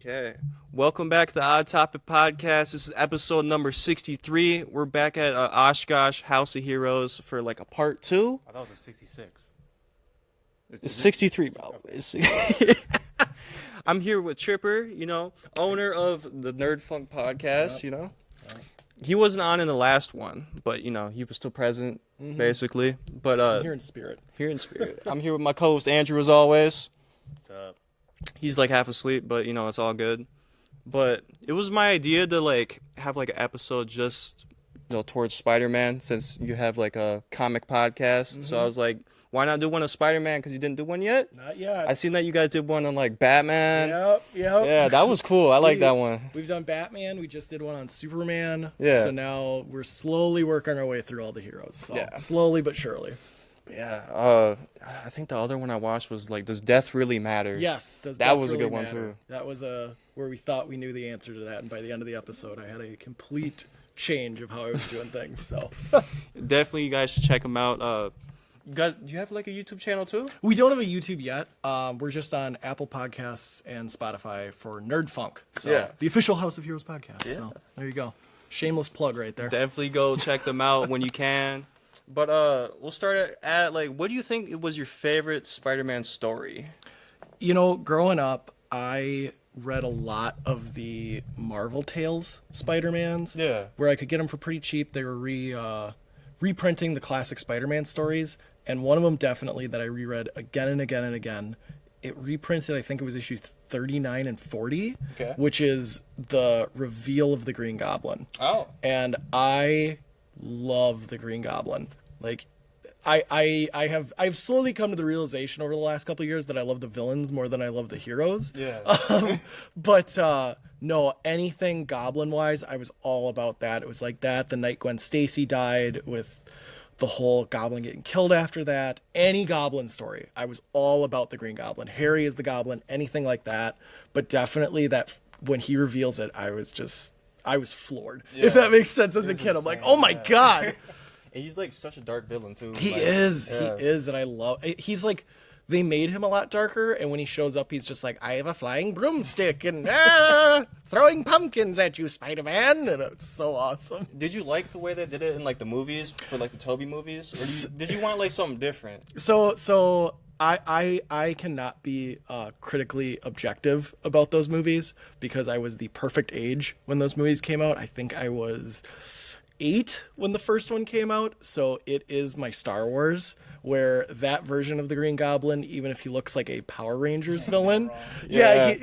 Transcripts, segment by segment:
Okay. Welcome back to the Odd Topic Podcast. This is episode number 63. We're back at Oshkosh House of Heroes for like a part two. I thought it was a 66. It's 63, bro. I'm here with Tripper, owner of the Nerd Funk Podcast, Yep. He wasn't on in the last one, but, he was still present, basically. But I'm here in spirit. Here in spirit. I'm here with my co-host Andrew, as always. What's up? He's like half asleep, but it's all good. But it was my idea to like have like an episode just towards Spider-Man, since you have like a comic podcast. So I was like, why not do one of Spider-Man? Because you didn't do one yet. Not yet. I seen that you guys did one on like Batman. Yep. Yeah, that was cool. I like that one. We've done Batman. We just did one on Superman. Yeah. So now we're slowly working our way through all the heroes. So Yeah. slowly but surely. Yeah. I think the other one I watched was like, Does Death Really Matter? Yes. That death was a really good one, matter? too. That was where we thought we knew the answer to that, and by the end of the episode, I had a complete change of how I was doing things. So Definitely, you guys should check them out. You guys, do you have like a YouTube channel too? we don't have a YouTube yet. We're just on Apple Podcasts and Spotify for Nerd Funk. So Yeah. the official House of Heroes podcast. Yeah. So there you go. Shameless plug right there. Definitely go check them out when you can. But we'll start at like, what do you think was your favorite Spider-Man story? Growing up, I read a lot of the Marvel Tales Spider-Mans. Yeah. Where I could get them for pretty cheap. They were reprinting the classic Spider-Man stories, and one of them definitely that I reread again and again and again. It reprinted, I think it was issues 39 and 40, Okay. which is the reveal of the Green Goblin. Oh. And I love the Green Goblin. Like, I've slowly come to the realization over the last couple of years that I love the villains more than I love the heroes. Yeah. But no, anything Goblin wise, I was all about that. It was like that the night Gwen Stacy died, with the whole Goblin getting killed after that. Any Goblin story, I was all about the Green Goblin. Harry is the Goblin, anything like that. But definitely that when he reveals it, I was floored. Yeah. If that makes sense as a kid. I'm like, oh my God. And he's like such a dark villain too. He Like, is. yeah. He is. And I love, he's like, they made him a lot darker. And when he shows up, he's just like, I have a flying broomstick and throwing pumpkins at you, Spider-Man. And it's so awesome. Did you like the way they did it in like the movies, for like the Tobey movies, or did you want like something different? So I cannot be critically objective about those movies because I was the perfect age when those movies came out. I think I was 8 when the first one came out. So it is my Star Wars, where that version of the Green Goblin, even if he looks like a Power Rangers villain, Yeah.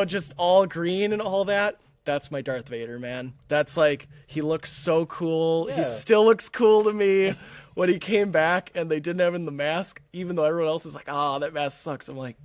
just all green and all that. That's my Darth Vader, man. That's like, he looks so cool. He Yeah. still looks cool to me. When he came back and they didn't have him in the mask, even though everyone else is like, "Oh, that mask sucks," I'm like,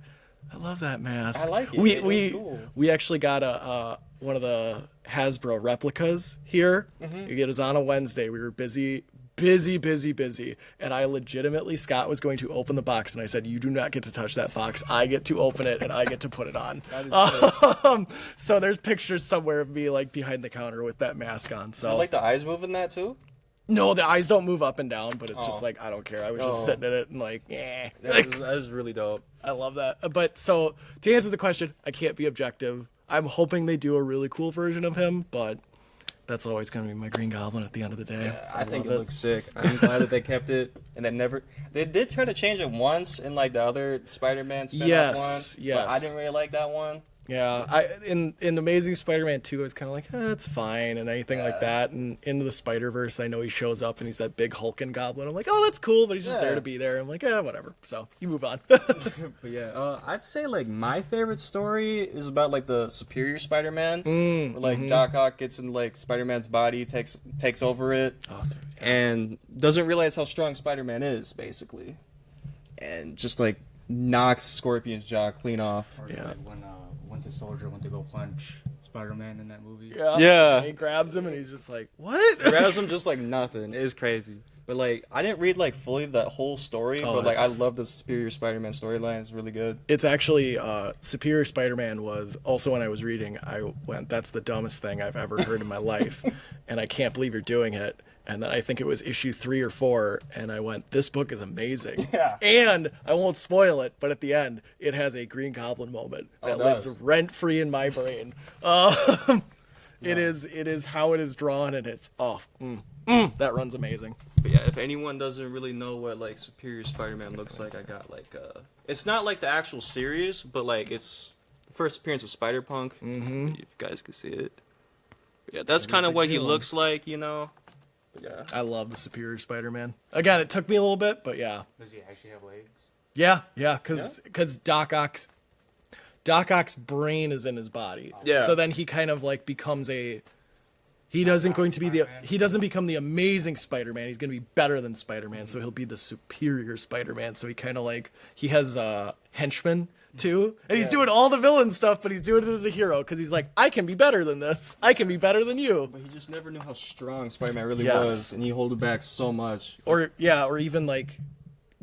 "I love that mask." I like it. We It was cool. we actually got a one of the Hasbro replicas here. It was on a Wednesday. We were busy, and I legitimately, Scott was going to open the box, and I said, "You do not get to touch that box. I get to open it, and I get to put it on." That is So there's pictures somewhere of me like behind the counter with that mask on. I So like the eyes moving that too. no, the eyes don't move up and down, but it's just Oh. like, I don't care. I was just Oh. sitting in it and like, yeah. That is really dope. I love that. But so to answer the question, I can't be objective. I'm hoping they do a really cool version of him, but that's always going to be my Green Goblin at the end of the day. I think love it looks sick. I'm glad that they kept it, and they did try to change it once in like the other Spider-Man spin-off Yes, one. yes. But I didn't really like that one. Yeah, in Amazing Spider-Man 2, I was kind of like, it's fine and anything like that. And into the Spider-Verse, I know he shows up and he's that big hulking goblin. I'm like, oh, that's cool, but he's just Yeah. there to be there. I'm like, whatever. So you move on. But yeah, I'd say like my favorite story is about like the Superior Spider-Man, where like Doc Ock gets in like Spider-Man's body, takes over it, Oh, dude, yeah. and doesn't realize how strong Spider-Man is, basically, and just like knocks Scorpion's jaw clean off. Or Yeah. like when Winter Soldier went to go punch Spider-Man in that movie. Yeah. And he grabs him and he's just like, what? Grabs him just like nothing. It is crazy. But like I didn't read like fully that whole story, Oh, but like I it's- love the Superior Spider-Man storyline. It's really good. It's actually Superior Spider-Man was also, when I was reading, I went, that's the dumbest thing I've ever heard in my life, and I can't believe you're doing it. And then I think it was issue 3 or 4, and I went, this book is amazing. Yeah. And I won't spoil it, but at the end, it has a Green Goblin moment that lives rent-free in my brain. It is how it is drawn, and it's, that runs amazing. But yeah, if anyone doesn't really know what like Superior Spider-Man looks like, I got like it's not like the actual series, but like it's the first appearance of Spider-Punk. If you guys can see it. But yeah, that's kind of what he looks like, you know. But yeah. I love the Superior Spider-Man. Again, it took me a little bit, but yeah. Does he actually have legs? Yeah, because Doc Ock's brain is in his body. Yeah. So then he kind of like becomes he doesn't become the amazing Spider-Man. He's going to be better than Spider-Man, so he'll be the superior Spider-Man. So he has henchmen too, and he's doing all the villain stuff, but he's doing it as a hero because he's like, I can be better than this. I can be better than you. But he just never knew how strong Spider-Man really was, and he held it back so much. Or even like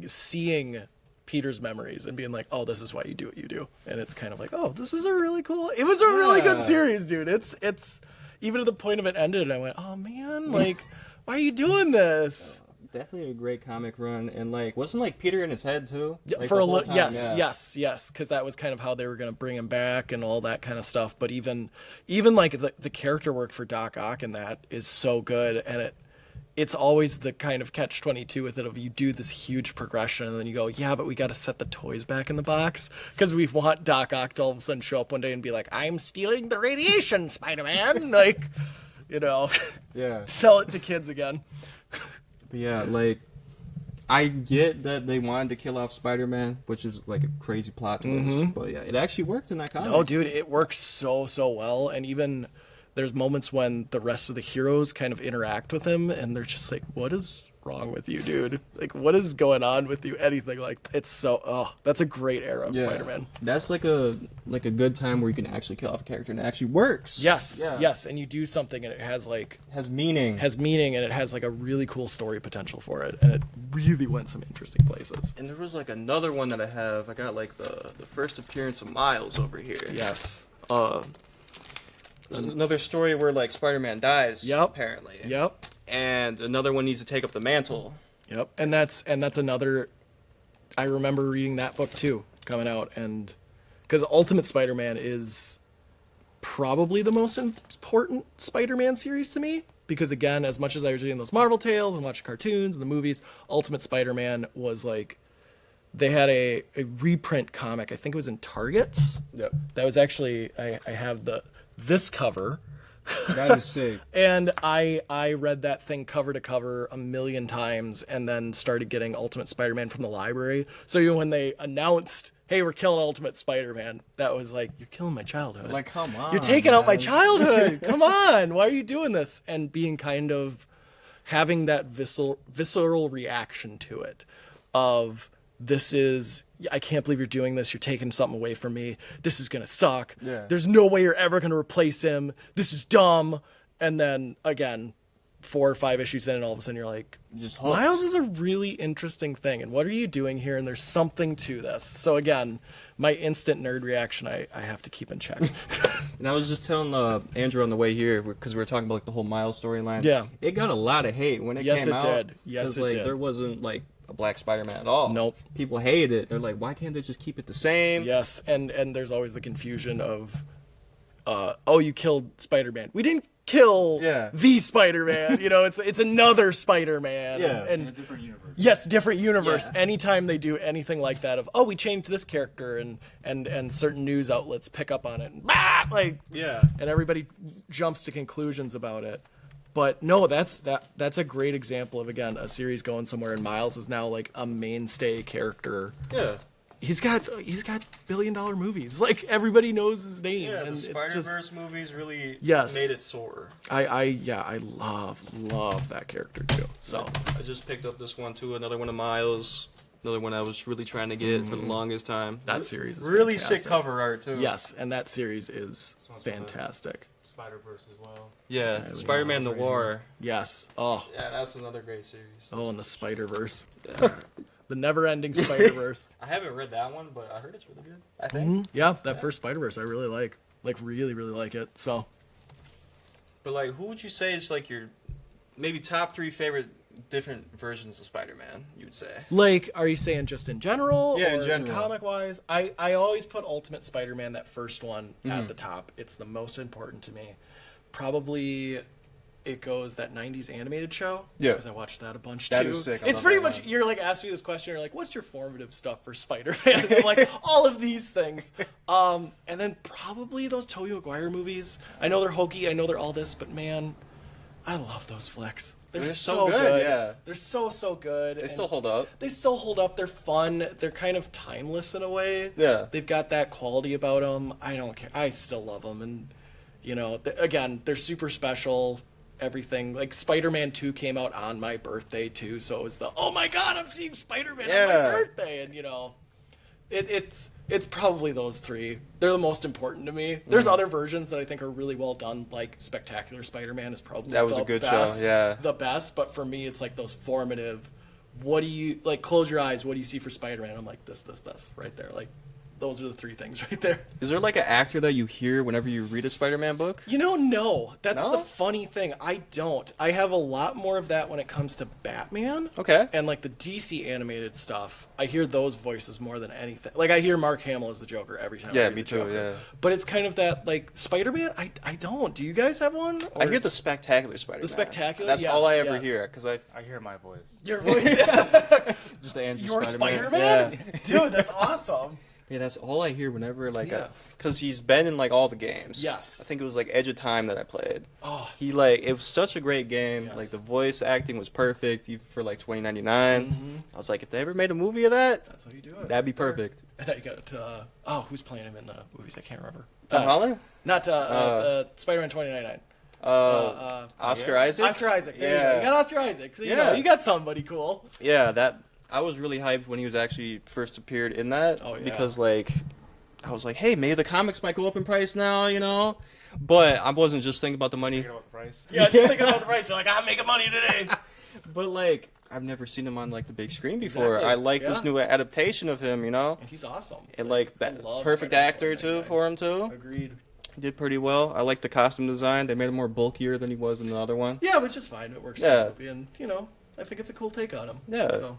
seeing Peter's memories and being like, oh, this is why you do what you do. And it's kind of like, oh, this is a really cool, it was a really good series, dude. It's even to the point of it ended, and I went, oh man, like, why are you doing this? Definitely a great comic run, and like, wasn't like Peter in his head too? Like, For a little, yes, because that was kind of how they were going to bring him back and all that kind of stuff. But even like the character work for Doc Ock in that is so good, and it's always the kind of catch-22 with it of you do this huge progression and then you go, yeah, but we got to set the toys back in the box because we want Doc Ock to all of a sudden show up one day and be like, I'm stealing the radiation, Spider-Man. Like, you know, sell it to kids again. But yeah, like, I get that they wanted to kill off Spider-Man, which is like a crazy plot twist, but yeah, it actually worked in that comic. Oh, dude, it works so well, and even there's moments when the rest of the heroes kind of interact with him, and they're just like, what is wrong with you, dude? Like, what is going on with you? Anything like, it's so, that's a great era of Spider-Man. That's like a good time where you can actually kill off a character and it actually works. Yes, and you do something and it has meaning, and it has like a really cool story potential for it, and it really went some interesting places. And there was like another one that I got like the first appearance of Miles over here. Yes. There's another story where like Spider-Man dies. Apparently. And another one needs to take up the mantle. And that's another. I remember reading that book too, coming out, and because Ultimate Spider-Man is probably the most important Spider-Man series to me. Because again, as much as I was reading those Marvel tales and watching cartoons and the movies, Ultimate Spider-Man was like, they had a reprint comic. I think it was in Targets. That was actually I have this cover. That is sick. And I read that thing cover to cover a million times, and then started getting Ultimate Spider-Man from the library. So when they announced, hey, we're killing Ultimate Spider-Man, that was like, you're killing my childhood. Like, come on, you're taking out my childhood. Come on, why are you doing this? And being kind of having that visceral reaction to it of, this is, I can't believe you're doing this. You're taking something away from me. This is going to suck. There's no way you're ever going to replace him. This is dumb. And then, again, 4 or 5 issues in, and all of a sudden you're like, Miles is a really interesting thing. And what are you doing here? And there's something to this. So, again, my instant nerd reaction, I have to keep in check. And I was just telling Andrew on the way here, because we were talking about like the whole Miles storyline. It got a lot of hate when it came out. Yes, it did. There wasn't like a black Spider-Man at all. Nope. People hated it. They're like, why can't they just keep it the same? Yes, and there's always the confusion of, oh, you killed Spider-Man. We didn't kill the Spider-Man. You know, it's another Spider-Man. And in a different universe. Yes, different universe. Anytime they do anything like that of, oh, we changed this character, and certain news outlets pick up on it, and everybody jumps to conclusions about it. But no, that's a great example of, again, a series going somewhere, and Miles is now like a mainstay character. He's got billion-dollar movies. Like, everybody knows his name. Yeah, and the Spider-Verse movies really made it soar. I love that character too. So I just picked up this one too, another one of Miles. Another one I was really trying to get for the longest time. That series is really fantastic. sick cover art too. Yes, and that series is fantastic. Spider-Verse as well. Yeah, Spider-Man Noir. Yes. Oh. Yeah, that's another great series. Oh, and the Spider-Verse. The never-ending Spider-Verse. I haven't read that one, but I heard it's really good. I think. Yeah, that first Spider-Verse I really like. Like, really, really like it. So. But like, who would you say is like your maybe top 3 favorite different versions of Spider-Man, you would say. Like, are you saying just in general? Yeah, or in general. Comic-wise? I always put Ultimate Spider-Man, that first one, at the top. It's the most important to me. Probably it goes that 90s animated show. Yeah. Because I watched that a bunch, That too. is sick. I It's love pretty that much, one. you're like, asking me this question, you're like, what's your formative stuff for Spider-Man? And I'm like, all of these things. And then probably those Tobey Maguire movies. I know they're hokey, I know they're all this, but man, I love those flicks. They're so so good, yeah. They're so good. They still hold up. They still hold up. They're fun. They're kind of timeless in a way. Yeah. They've got that quality about them. I don't care. I still love them. And, you know, again, they're super special. Everything. Like, Spider-Man 2 came out on my birthday, too. So it was oh my God, I'm seeing Spider-Man on my birthday. And, you know, it's probably those 3. They're the most important to me. There's other versions that I think are really well done, like Spectacular Spider-Man is probably That was the a good best, show, yeah. the best. But for me, it's like those formative. What do you like? Close your eyes. What do you see for Spider-Man? I'm like this, right there. Like those are the 3 things right there. Is there like an actor that you hear whenever you read a Spider-Man book? You know, no. That's No? the funny thing. I don't. I have a lot more of that when it comes to Batman. Okay. And like the DC animated stuff. I hear those voices more than anything. Like I hear Mark Hamill as the Joker every time. I Yeah, read me the too, Joker. yeah. But it's kind of that like Spider-Man. I don't. Do you guys have one? I Or- hear the Spectacular Spider-Man. The Spectacular? That's Yes, all I ever yes. hear, because I I hear my voice. Your voice. Just the Andrew Your Spider-Man. Spider-Man? Dude, that's awesome. Yeah, that's all I hear whenever, like, Yeah. because he's been in, like, all the games. Yes. I think it was, like, Edge of Time that I played. Oh, He, like, it was such a great game. Yes. Like, the voice acting was perfect, even for, like, $20.99. I was like, if they ever made a movie of that, that's how you do it. that'd be perfect. And I got, who's playing him in the movies? I can't remember. Tom Holland? Not Spider-Man 2099. Oscar Isaac? Oscar Isaac. There you go. Yeah. You got Oscar Isaac. So, you Yeah. know, you got somebody cool. Yeah, that I was really hyped when he was actually first appeared in that. Oh, yeah. Because, like, I was like, hey, maybe the comics might go up in price now, you know? But I wasn't just thinking about the money. Thinking about the price. Yeah, just thinking about the price. You're like, I'm making money today. But, like, I've never seen him on, like, the big screen before. Exactly, I like this yeah. new adaptation of him, you know? And he's awesome. And, like, I that love perfect Spider-Man actor, too, 2099. for him, too. Agreed. He did pretty well. I like the costume design. They made him more bulkier than he was in the other one. Yeah, which is fine. It works for Yeah. the movie. And, you know, I think it's a cool take on him. Yeah. So.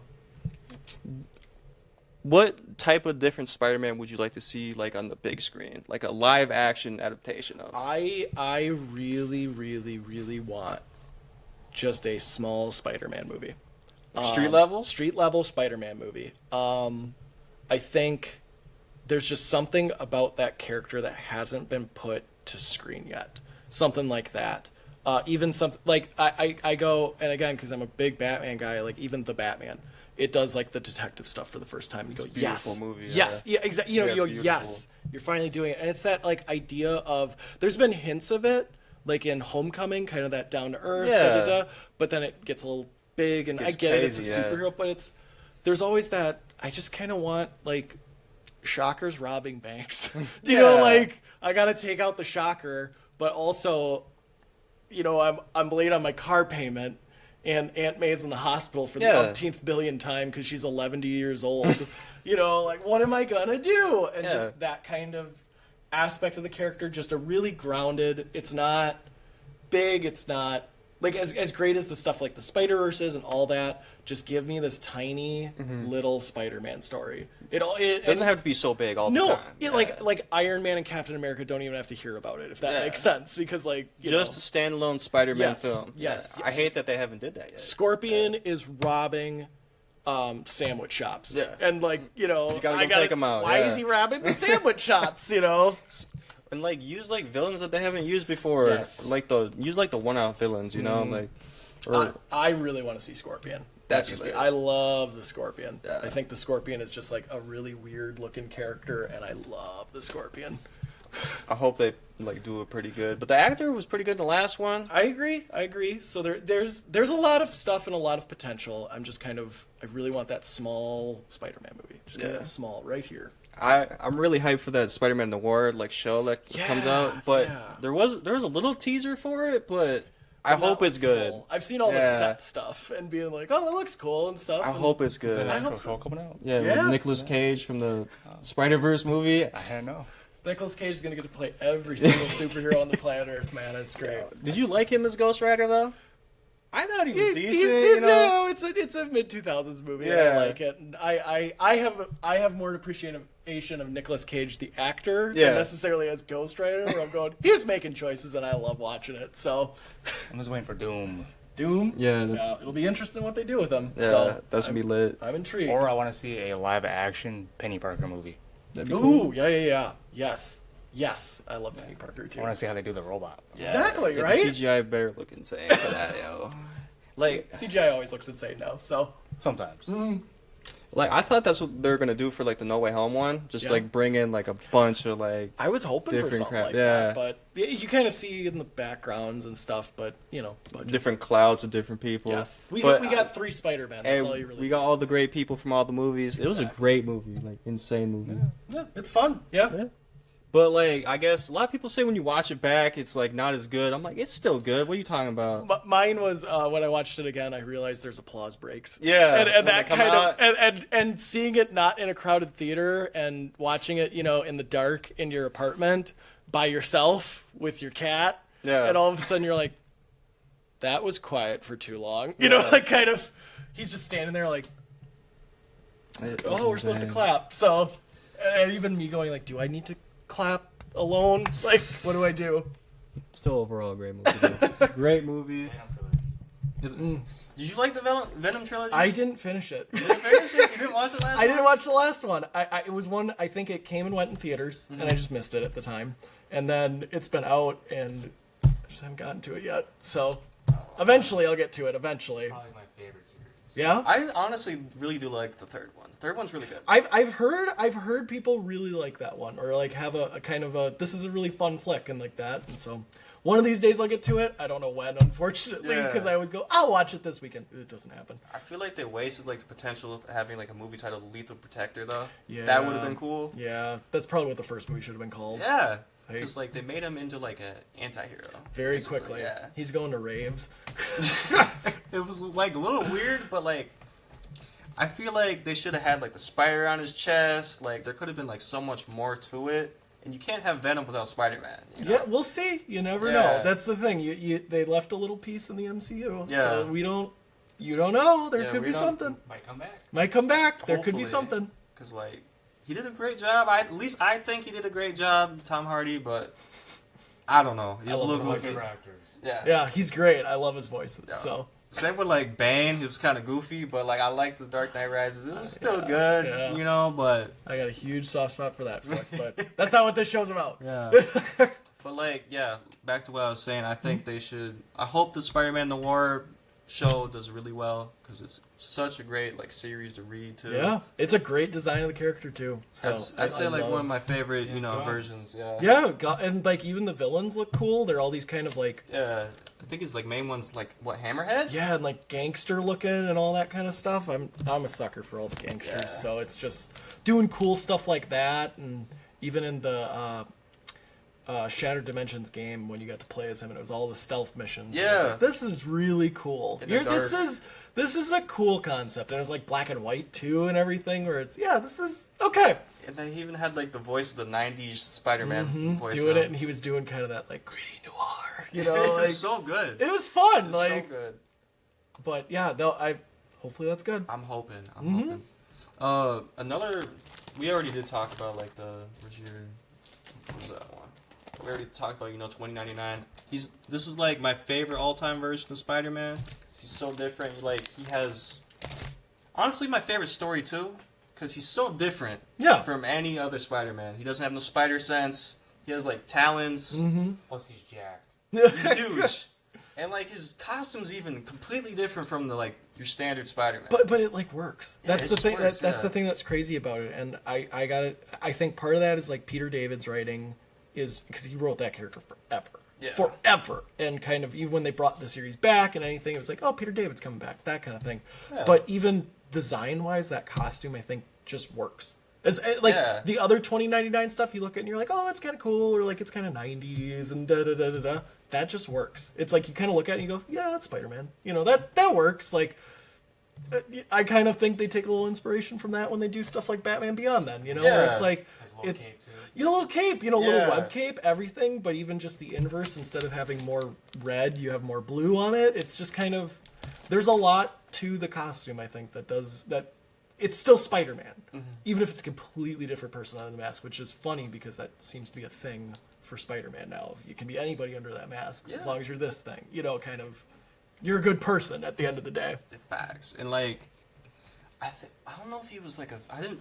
What type of different Spider-Man would you like to see, like, on the big screen? Like a live-action adaptation of? I really, really, really want just a small Spider-Man movie. Street level? Street level Spider-Man movie. I think there's just something about that character that hasn't been put to screen yet. Something like that. Even something like I go, and again, because I'm a big Batman guy, like even the Batman, it does like the detective stuff for the first time. You go, a beautiful yes, movie, yeah. yes, yeah, exactly. You know, Yeah, you go, beautiful. yes, you're finally doing it, and it's that like idea of there's been hints of it, like in Homecoming, kind of that down to earth, Yeah. but then it gets a little big, and I Gets get it, it's a crazy, yeah. superhero, but there's always that. I just kind of want like shockers robbing banks. Do you know, Yeah. like I gotta take out the shocker, but also, you know, I'm late on my car payment, and Aunt May's in the hospital for the Yeah. umpteenth billion time because she's 11 years old. You know, like what am I gonna do? And Yeah. just that kind of aspect of the character, just a really grounded. It's not big. It's not like as great as the stuff like the Spider-Verse is and all that. Just give me this tiny little Spider-Man story. It Doesn't have to be so big all the no, time. it, like Iron Man and Captain America don't even have to hear about it if that Yeah. makes sense because like you Just know, a standalone Spider-Man Yes, film. yes, Yeah. yes. I hate that they haven't did that yet. Scorpion is robbing sandwich shops. Yeah. And like, you know, You gotta I go gotta, take 'em out, why yeah. is he robbing the sandwich shops, you know? And like use like villains that they haven't used before. Yes. Like use like the one-out villains, you know, like. Or, I really want to see Scorpion. That'd That's just be me. lit. I love the Scorpion. Yeah. I think the Scorpion is just like a really weird looking character, and I love the Scorpion. I hope they like do it pretty good. But the actor was pretty good in the last one. I agree. So there's a lot of stuff and a lot of potential. I'm just kind of I really want that small Spider-Man movie. Just give me Yeah. that small right here. I'm really hyped for that Spider-Man Noir like show that comes Yeah, out. But yeah. there was a little teaser for it, but I hope Not it's good. full. I've seen all the Yeah. set stuff and being like, oh, that looks cool and stuff. I and hope it's good. I hope Actual so. show coming out. Yeah, Yeah. with Nicolas Cage from the Spider-Verse movie. I had no. Nicolas Cage is gonna get to play every single superhero on the planet Earth, man. It's great. Did you like him as Ghost Rider though? I thought he was decent. You know, it's a mid 2000s movie. And I Yeah. like it. And I have more appreciation of Nicolas Cage the actor Yeah. than necessarily as Ghost Rider. Where I'm going, he's making choices, and I love watching it. So I'm just waiting for Doom. Doom, Yeah. it'll be interesting what they do with him. Yeah, So that's gonna be lit. I'm intrigued. Or I want to see a live action Penny Parker movie. That'd be Ooh, cool. yeah. Yes, I love Penny Parker I too. want to see how they do the robot. Yeah. Exactly, Yeah, right? The CGI better look insane for that, yo. Like, CGI always looks insane now. So Sometimes. like I thought that's what they're gonna do for like the No Way Home one. Just Yeah. like bring in like a bunch of like I was hoping for Different something crap, like yeah. that, but you kind of see in the backgrounds and stuff. But budgets. different clouds of different people. Yes, we But, got 3 Spider-Man. That's all you really. we got all the great people from all the movies. It was a Exactly. great movie, like insane movie. Yeah, it's fun. Yeah. Yeah. But like, I guess a lot of people say when you watch it back, it's like not as good. I'm like, it's still good. What are you talking about? Mine was when I watched it again. I realized there's applause breaks. Yeah, and when that they come kind out. of and seeing it not in a crowded theater and watching it, in the dark in your apartment by yourself with your cat. Yeah. And all of a sudden you're like, that was quiet for too long. Yeah. Like kind of, he's just standing there like, oh, we're supposed to clap. So, and even me going like, do I need to clap alone? Like, what do I do? Still overall a great movie. Though. Great movie. Did you like the Venom trilogy? I didn't finish it. You didn't finish it? You didn't watch the last I one? didn't watch the last one. It was one, I think it came and went in theaters, and I just missed it at the time. And then it's been out, and I just haven't gotten to it yet. So, eventually I'll get to it, eventually. Probably my favorite series. Yeah? I honestly really do like the third one. The third one's really good. I've heard people really like that one, or like have a kind of a, this is a really fun flick, and like that. And so, one of these days I'll get to it. I don't know when, unfortunately, Yeah. because I always go, I'll watch it this weekend. It doesn't happen. I feel like they wasted like the potential of having like a movie titled Lethal Protector though. Yeah. That would have been cool. Yeah, that's probably what the first movie should have been called. Yeah. Hey. Because like they made him into like an anti-hero. Very basically, quickly. Yeah. He's going to raves. It was like a little weird, but like I feel like they should have had like the spider on his chest. Like there could have been like so much more to it. And you can't have Venom without Spider-Man. You know? Yeah, we'll see. You never Yeah. know. That's the thing. They left a little piece in the MCU. Yeah. So you don't know. There Yeah, could we be don't- something. Might come back. Might come back. There could be Hopefully. something. Because like he did a great job. At least I think he did a great job, Tom Hardy. But I don't know. He was a love little him. My goofy. favorite actors. Yeah. Yeah, he's great. I love his voices. Yeah. So Same with like Bane. He was kind of goofy, but like I liked the Dark Knight Rises. It was still yeah, good, yeah. you know. But I got a huge soft spot for that flick, but that's not what this show's about. yeah. But like, yeah. Back to what I was saying. I think they should. I hope the Spider-Man Noir show does really well because it's such a great like series to read too. Yeah, it's a great design of the character too. So I'd say like love- one of my favorite, you know, Yes, versions. Yeah. Yeah, and like even the villains look cool. They're all these kind of like Yeah. I think it's like main one's like what Hammerhead. yeah, and like gangster looking and all that kind of stuff. I'm a sucker for all the gangsters, Yeah. so it's just doing cool stuff like that, and even in the Shattered Dimensions game when you got to play as him, and it was all the stealth missions. and I was Yeah. like, this is really cool. In the dark. This is a cool concept, and it was like black and white too, and everything. Where it's this is okay. And they even had like the voice of the '90s Spider-Man voice. Doing now. it, and he was doing kind of that like gritty noir, you It know. was like, so good. it was fun, It was like. so good. But yeah, no, hopefully that's good. I'm hoping. Mm-hmm. hoping. Another. We already did talk about like the. Where's your? What was that one? We already talked about 2099. This is like my favorite all-time version of Spider-Man. He's so different. Like he has. Honestly, my favorite story too, because he's so different. Yeah. From any other Spider-Man. He doesn't have no spider sense. He has like talons. Mm-hmm. Plus he's jacked. He's huge. And like his costume's even completely different from the like your standard Spider-Man. But it like works. Yeah, That's it the just thing. works, That's yeah. the thing that's crazy about it. And I got it. I think part of that is like Peter David's writing is because he wrote that character forever. Yeah. Forever. And kind of even when they brought the series back and anything, it was like, oh, Peter David's coming back, that kind of thing. Yeah. But even design wise, that costume I think just works. As like Yeah. the other 2099 stuff, you look at and you're like, oh, that's kind of cool, or like it's kind of 90s and da da da da da. That just works. It's like you kind of look at it and you go, yeah, that's Spider-Man. You know that works. Like I kind of think they take a little inspiration from that when they do stuff like Batman Beyond. Then where it's like Has a little it's cape too. a little cape, little Yeah. web cape, everything. But even just the inverse, instead of having more red, you have more blue on it. It's just kind of there's a lot to the costume. I think that does that. It's still Spider-Man, even if it's a completely different person under the mask, which is funny because that seems to be a thing for Spider-Man now. You can be anybody under that mask as long as you're this thing. Kind of, you're a good person at the end of the day. Facts. And like, I don't know if he was like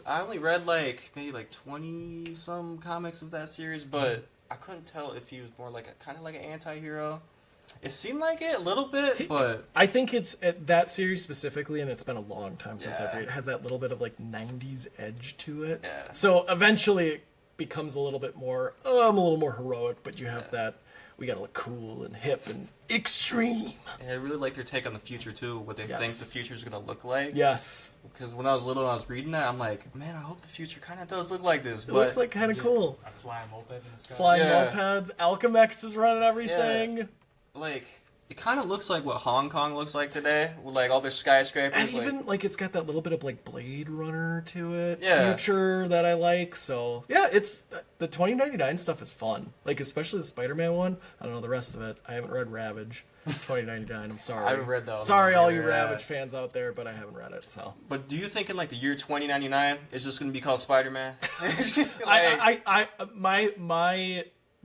I only read like maybe like 20 some comics of that series, but I couldn't tell if he was more like a kind of like an anti-hero. It seemed like it a little bit, but I think it's that series specifically, and it's been a long time since I've Yeah. read it. It has that little bit of like 90s edge to it. Yeah. So eventually it becomes a little bit more, I'm a little more heroic, but you have that, we gotta look cool and hip and extreme. and I really like their take on the future too, what they think Yes. the future is gonna look like. Yes. Because when I was little and I was reading that, I'm like, man, I hope the future kind of does look like this. It But looks like kind of cool. A flying moped in the sky. Flying Yeah. mopeds, Alchemex is running everything. like, it kind of looks like what Hong Kong looks like today, with like all their skyscrapers. And like, even like it's got that little bit of like Blade Runner to it, Yeah. future that I like. So yeah, it's the 2099 stuff is fun. Like especially the Spider-Man one. I don't know the rest of it. I haven't read Ravage 2099. I'm sorry. I haven't read that one Sorry, all you either, yeah. Ravage fans out there, but I haven't read it. So But do you think in like the year 2099 it's just gonna be called Spider-Man?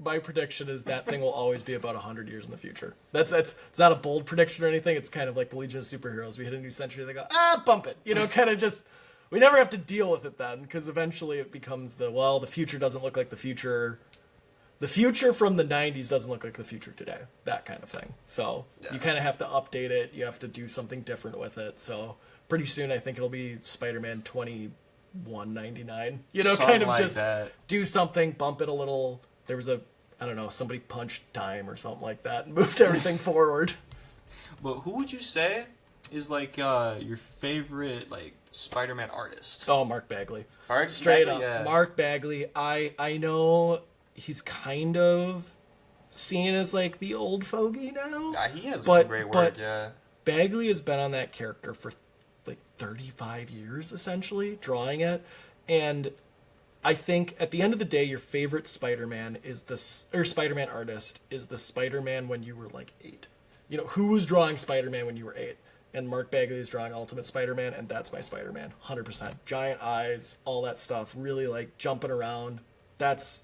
my prediction is that thing will always be about 100 years in the future. That's it's not a bold prediction or anything. It's kind of like the Legion of Superheroes. We hit a new century, they go, bump it. Kind of just, we never have to deal with it then, because eventually it becomes the future doesn't look like the future. The future from the 90s doesn't look like the future today. That kind of thing. So you kind of have to update it. You have to do something different with it. So pretty soon I think it'll be Spider-Man 2199. Something kind of like just that. do something, bump it a little. There was I don't know, somebody punched time or something like that and moved everything forward. But who would you say is like your favorite like Spider-Man artist? Oh, Mark Bagley. Mark Straight Bagley, up. yeah. Mark Bagley. I know he's kind of seen as like the old fogey now. Yeah, he has But- some great work. but- Yeah. Bagley has been on that character for like 35 years, essentially, drawing it. And I think at the end of the day, your favorite Spider-Man Spider-Man artist is the Spider-Man when you were like 8. Who was drawing Spider-Man when you were 8? And Mark Bagley is drawing Ultimate Spider-Man, and that's my Spider-Man, 100%. Giant eyes, all that stuff, really like jumping around. That's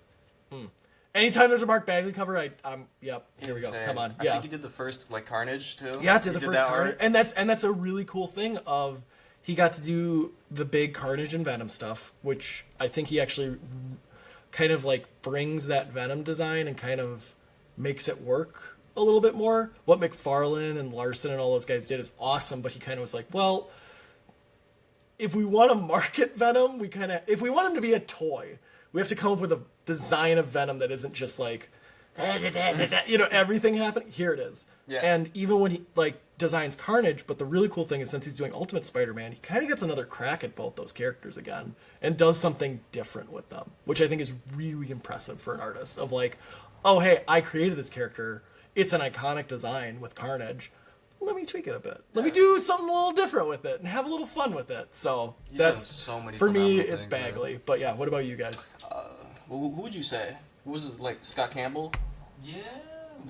anytime there's a Mark Bagley cover, I'm yep. Here we go. Insane. Come on, I yeah. think he did the first like Carnage too. Yeah, did He the first that Carnage, art. and that's a really cool thing of he got to do the big Carnage and Venom stuff, which I think he actually kind of like brings that Venom design and kind of makes it work a little bit more. What McFarlane and Larson and all those guys did is awesome, but he kind of was like, well, if we want to market Venom, if we want him to be a toy, we have to come up with a design of Venom that isn't just like everything happening. Here it is. Yeah. And even when he like designs Carnage, but the really cool thing is since he's doing Ultimate Spider-Man, he kind of gets another crack at both those characters again and does something different with them, which I think is really impressive for an artist of like, oh, hey, I created this character. It's an iconic design with Carnage. Let me tweak it a bit. Let me do something a little different with it and have a little fun with it. So He's done that's so many for me. phenomenal It's things, yeah. Bagley, but yeah. What about you guys? Who would you say? Who was it, like Scott Campbell? Yeah,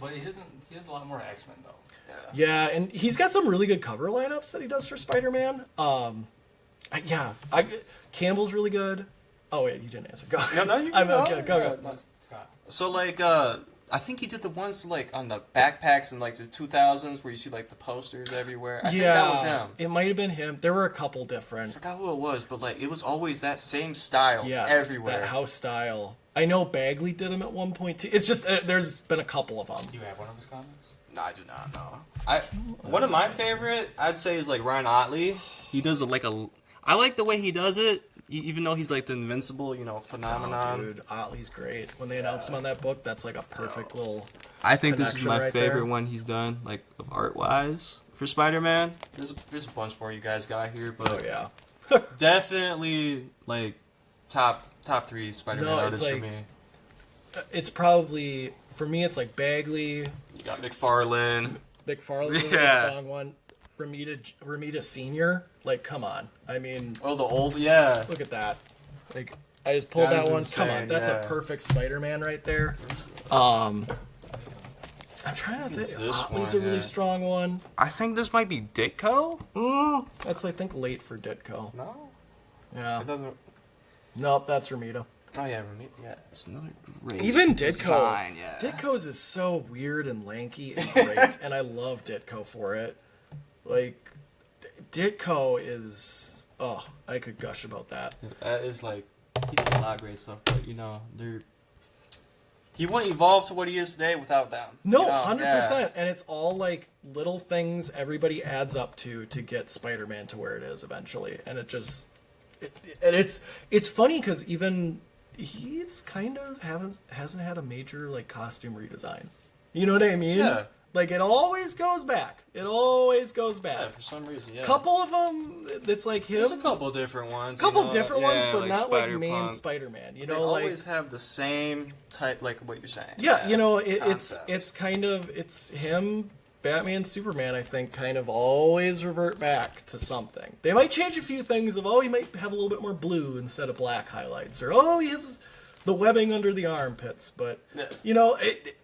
but he doesn't. He has a lot more X-Men though. Yeah, and he's got some really good cover lineups that he does for Spider-Man. Campbell's really good. Oh wait, you didn't answer. Go. No, you I'm can okay. Go. Scott. So like I think he did the ones like on the backpacks in like the 2000s where you see like the posters everywhere. I think that was him. It might have been him. There were a couple I different. forgot who it was, but like it was always that same style Yes, everywhere. that house style. I know Bagley did them at one point too. It's just there's been a couple of them. Do you have one of his comics? No, I do not know. One of my favorite I'd say is like Ryan Otley. He does I like the way he does it, even though he's like the invincible, phenomenon. Oh, dude, Otley's great. When they announced him on that book, that's like a perfect little. I think this is connection my right favorite there. one he's done, like of art wise for Spider-Man. There's a bunch more you guys got here, but Oh yeah. definitely like top 3 Spider-Man No, it's artists for like- me. It's probably for me. It's like Bagley, You got McFarlane. McFarlane's a Yeah. strong one. Ramita Senior. Like, come on. I mean, Oh, the old, yeah. look at that. Like, I just pulled That that is one. Come insane, on, that's yeah. a perfect Spider-Man right there. I'm trying to It's think. this Otley's one, a really yeah. strong one. I think this might be Ditko. That's, I think, late for Ditko. No, Yeah. it doesn't. Nope, that's Ramita. Oh yeah, yeah. It's another great Even Ditko. design, yeah. Ditko's is so weird and lanky and great, and I love Ditko for it. Like, Ditko is... Oh, I could gush about that. That is like, he did a lot of great stuff, but you know, he wouldn't evolve to what he is today without them. No, you know? 100%. Yeah. And it's all, like, little things everybody adds up to get Spider-Man to where it is eventually. And it just... It's funny, because even... He's kind of hasn't had a major, like, costume redesign. You know what I mean? Yeah. Like, it always goes back. It always goes back. Yeah, for some reason, yeah. Couple of them, it's like him. There's a couple different ones. Couple you know? different Yeah, ones, but like not like main Spider-Punk. Spider-Man. You They know, like always have the same type, like what you're saying. yeah, you know, it's concept. kind of it's him, Batman, Superman. I think kind of always revert back to something. They might change a few things of he might have a little bit more blue instead of black highlights, or he has the webbing under the armpits. But Yeah. you know,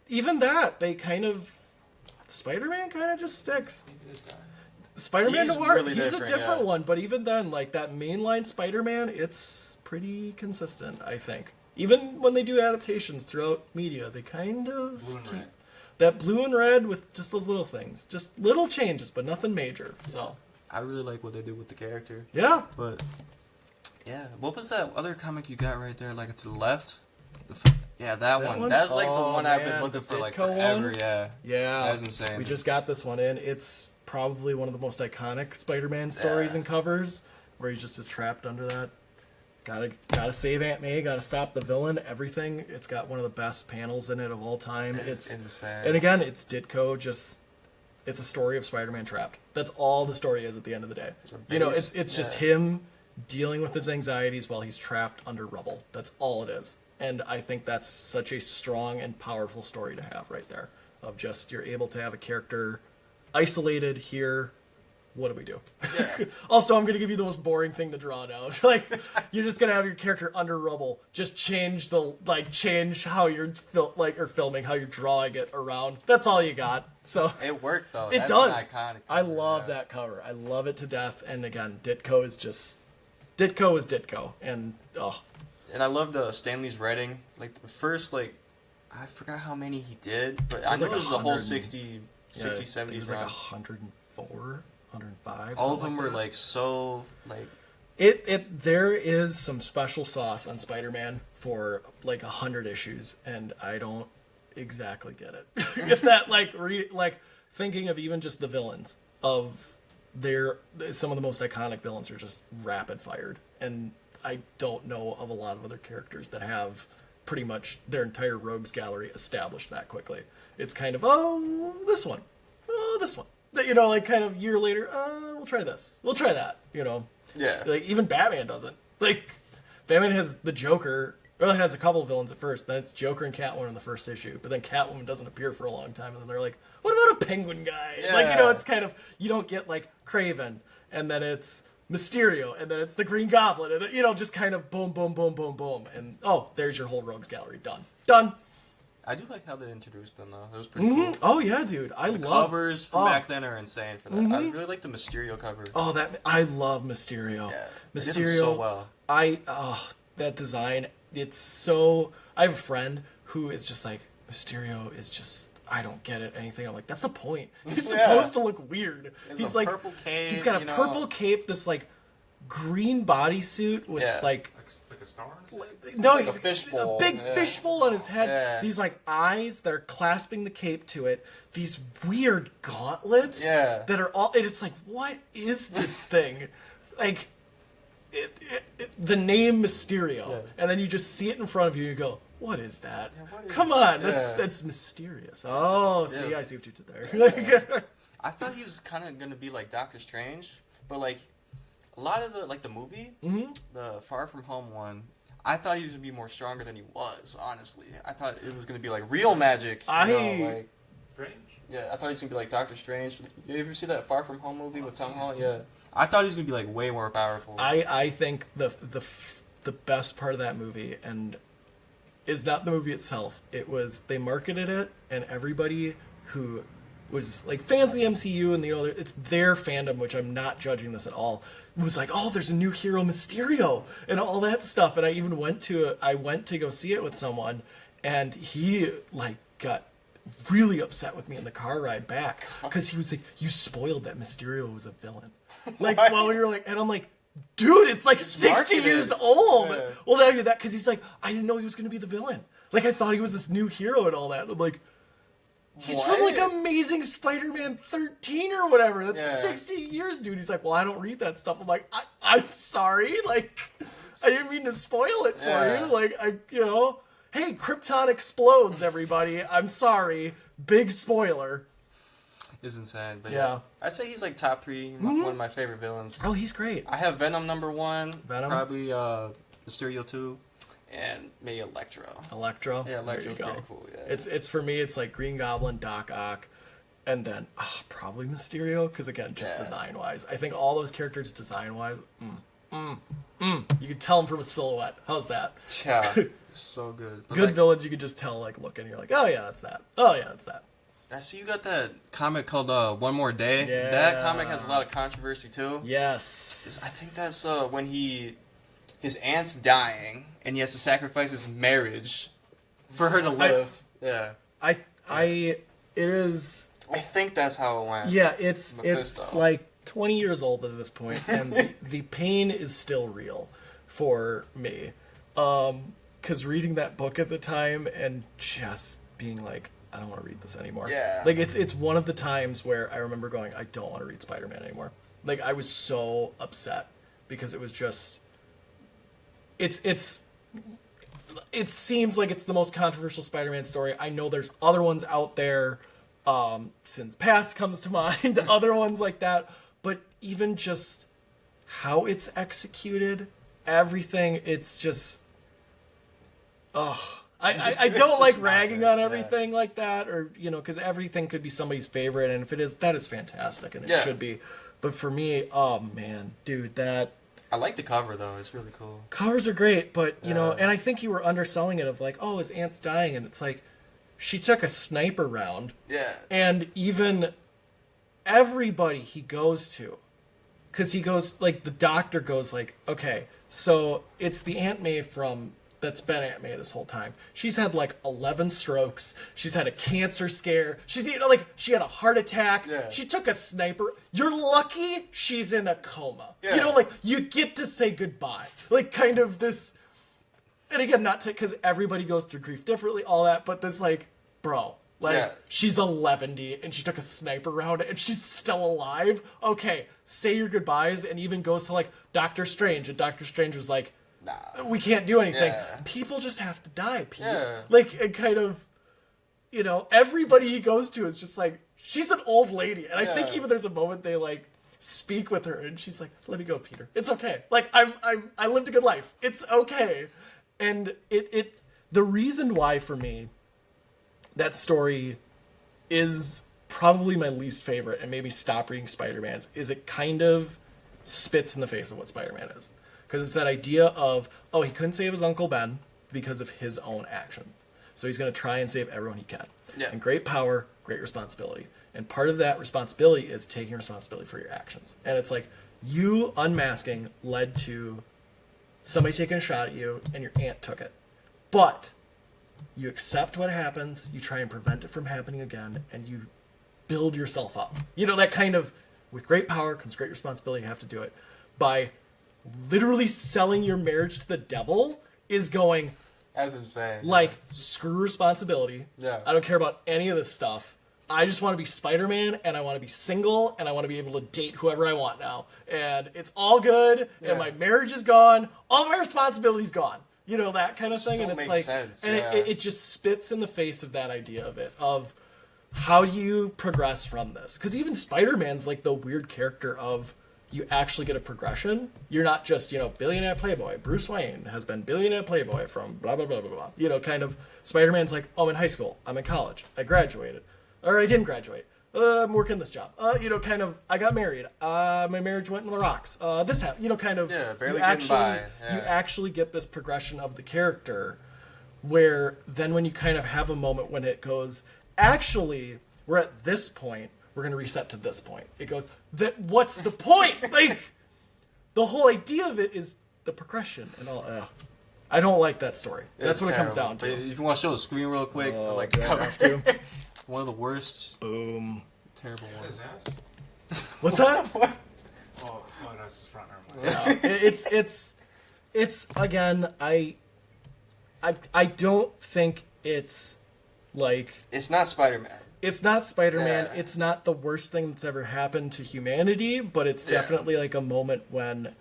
even that they kind of Spider-Man kind of just sticks. Spider-Man He's Noir, really he's a different, different yeah. one, but even then, like that mainline Spider-Man, it's pretty consistent, I think. Even when they do adaptations throughout media, they kind of Blue and red. that blue and red with just those little things, just little changes, but nothing major. So I really like what they do with the character. yeah, But yeah, what was that other comic you got right there, like to the left? Yeah, that That one. one? That's like the Oh, one I've been man, looking the for like Ditko forever. one? Yeah. yeah, That's insane. We just got this one in. It's probably one of the most iconic Spider-Man stories Yeah. and covers, where he just is trapped under that. Gotta save Aunt May. Gotta stop the villain. Everything. It's got one of the best panels in it of all time. It's insane. And again, it's Ditko. It's a story of Spider-Man trapped. That's all the story is at the end of the day. You know, base, it's just yeah. him dealing with his anxieties while he's trapped under rubble. That's all it is. And I think that's such a strong and powerful story to have right there. Of just you're able to have a character isolated here. What do we do? Yeah. Also, I'm gonna give you the most boring thing to draw now. Like, you're just gonna have your character under rubble. Just change how you're filming, how you're drawing it around. That's all you got. So It worked though. it That's does. An iconic I cover, love yeah. that cover. I love it to death. And again, Ditko is Ditko, and And I love the Stanley's writing. Like the first, like I forgot how many he did, but I know like it was the whole 100. 60, yeah, 70s it was like run. 104, 105. All of something them were that. like so like There is some special sauce on Spider-Man for like 100 issues, and I don't exactly get it. If that like thinking of even just the villains of some of the most iconic villains are just rapid fired, and I don't know of a lot of other characters that have pretty much their entire rogues gallery established that quickly. It's kind of this one, this one. You know, like kind of year later, we'll try this, we'll try that. You know. yeah. Like, even Batman doesn't. Like, Batman has the Joker. Well, it has a couple of villains at first. Then it's Joker and Catwoman in the first issue. But then Catwoman doesn't appear for a long time. And then they're like, what about a penguin guy? Like, you know, Yeah. it's kind of... You don't get, like, Kraven. And then it's Mysterio. And then it's the Green Goblin. And, then, you know, just kind of boom, boom, boom, boom, boom. And, there's your whole rogues gallery. Done. Done. I do like how they introduced them though. That was pretty Mm-hmm. cool. Oh, yeah, dude. I The love... covers from back then are insane for that. I really like the Mysterio cover. Oh, I love Mysterio. Yeah, they did Mysterio. him so well. That design, it's so... I have a friend who is just like, Mysterio is just... I don't get it, anything. I'm like, that's the point. He's Yeah. supposed to look weird. It's He's a like... purple cape, He's got a you know. purple cape, this, like, green bodysuit with, Yeah. like... Like a star? on his head? No, like a he's fishbowl, a big yeah. fishbowl on his head. Yeah. These like eyes that are clasping the cape to it. These weird gauntlets. Yeah. That are all. And it's like, what is this thing? Like, the name Mysterio, Yeah. and then you just see it in front of you. And you go, what is that? Yeah, what is Come it? on, Yeah. that's mysterious. Oh, see, Yeah. I see what you did there. I thought he was kind of gonna be like Doctor Strange, but like a lot of the movie, the Far From Home one, I thought he was gonna be more stronger than he was. Honestly, I thought it was gonna be like real magic. You know, like, Strange? Yeah, I thought he was gonna be like Doctor Strange. You ever see that Far From Home movie with Tom Holland? Yeah, I thought he was gonna be like way more powerful. I think the best part of that movie and is not the movie itself. It was they marketed it, and everybody who was like fans of the MCU and it's their fandom, which I'm not judging this at all, was like, oh, there's a new hero, Mysterio, and all that stuff. And I even went to go see it with someone, and he like got really upset with me in the car ride back because he was like, you spoiled that Mysterio was a villain. Like while we were like, and I'm like, dude, it's like 60 years old. Yeah. Well, not even that, because he's like, I didn't know he was going to be the villain. Like, I thought he was this new hero and all that. I'm like, he's from like Amazing Spider-Man 13 or whatever. That's 60 years, dude. He's like, well, I don't read that stuff. I'm like, I'm sorry. Like, I didn't mean to spoil it for you. Like, hey, Krypton explodes, everybody. I'm sorry. Big spoiler. It's insane, but yeah. I'd say he's like top 3, one of my favorite villains. Oh, he's great. I have Venom number 1, probably Mysterio 2, and maybe Electro. Yeah, Electro's pretty cool. Yeah. It's for me. It's like Green Goblin, Doc Ock, and then probably Mysterio, because again, just design wise, I think all those characters design wise, you could tell them from a silhouette. How's that? Yeah, so good. But good villains, you could just tell, like, look, and you're like, oh yeah, that's that. Oh yeah, that's that. I see you got that comic called One More Day. Yeah. That comic has a lot of controversy too. Yes. I think that's when his aunt's dying and he has to sacrifice his marriage for her to live. It is. I think that's how it went. Yeah, it's like 20 years old at this point, and the pain is still real for me. Because reading that book at the time and just being like, I don't want to read this anymore. Yeah. Like, it's one of the times where I remember going, I don't want to read Spider-Man anymore. Like, I was so upset because it was just... It seems like it's the most controversial Spider-Man story. I know there's other ones out there. Since Past comes to mind. Other ones like that. But even just how it's executed, everything, it's just... I don't like ragging on everything like that, or, because everything could be somebody's favorite, and if it is, that is fantastic, and it should be. But for me, oh man, dude, that... I like the cover, though. It's really cool. Covers are great, but, and I think you were underselling it of like, oh, his aunt's dying, and it's like, she took a sniper round. Yeah. And even everybody he goes to, because he goes, like, the doctor goes like, okay, so it's the Aunt May that's been Aunt May this whole time. She's had like 11 strokes. She's had a cancer scare. She had a heart attack. Yeah. She took a sniper. You're lucky she's in a coma. Yeah. You get to say goodbye. Like, kind of this, and again, not to, because everybody goes through grief differently, all that, but this, like, bro, she's 11 and she took a sniper round and she's still alive. Okay, say your goodbyes, and even goes to like Doctor Strange, and Doctor Strange was like, nah, we can't do anything. Yeah. People just have to die, Pete. Yeah. Like, it kind of, everybody he goes to is just like, she's an old lady. And I think even there's a moment they, like, speak with her, and she's like, let me go, Peter. It's okay. Like, I lived a good life. It's okay. And the reason why, for me, that story is probably my least favorite, and maybe stop reading Spider-Man's, is it kind of spits in the face of what Spider-Man is. Because it's that idea of, he couldn't save his Uncle Ben because of his own action. So he's going to try and save everyone he can. Yeah. And great power, great responsibility. And part of that responsibility is taking responsibility for your actions. And it's like, you unmasking led to somebody taking a shot at you, and your aunt took it. But you accept what happens, you try and prevent it from happening again, and you build yourself up. That kind of, with great power comes great responsibility, you have to do it. By literally selling your marriage to the devil is going, as I'm saying, like, screw responsibility. Yeah. I don't care about any of this stuff. I just want to be Spider-Man, and I want to be single, and I want to be able to date whoever I want now. And it's all good, and my marriage is gone. All my responsibility's gone. That kind of thing. And it's like, sense. And it just spits in the face of that idea of it, of how do you progress from this? Because even Spider-Man's like the weird character of, you actually get a progression. You're not just, billionaire playboy. Bruce Wayne has been billionaire playboy from blah, blah, blah, blah, blah. Kind of, Spider-Man's like, I'm in high school. I'm in college. I graduated. or I didn't graduate. I'm working this job. Kind of, I got married. My marriage went in the rocks. This happened. Kind of. Yeah, barely you getting actually, by. Yeah. You actually get this progression of the character, where then when you kind of have a moment when it goes, actually, we're at this point. We're gonna reset to this point. It goes. What's the point? Like, the whole idea of it is the progression and all. I don't like that story. That's what terrible. it comes down to. But if you want to show the screen real quick, Oh, I'd like do to I cover have to? one of the worst, Boom. terrible ones. What's that? Oh, that's his front arm. It's again. I don't think it's like It's not Spider-Man. it's not Spider-Man. Yeah. It's not the worst thing that's ever happened to humanity, but it's definitely like a moment when.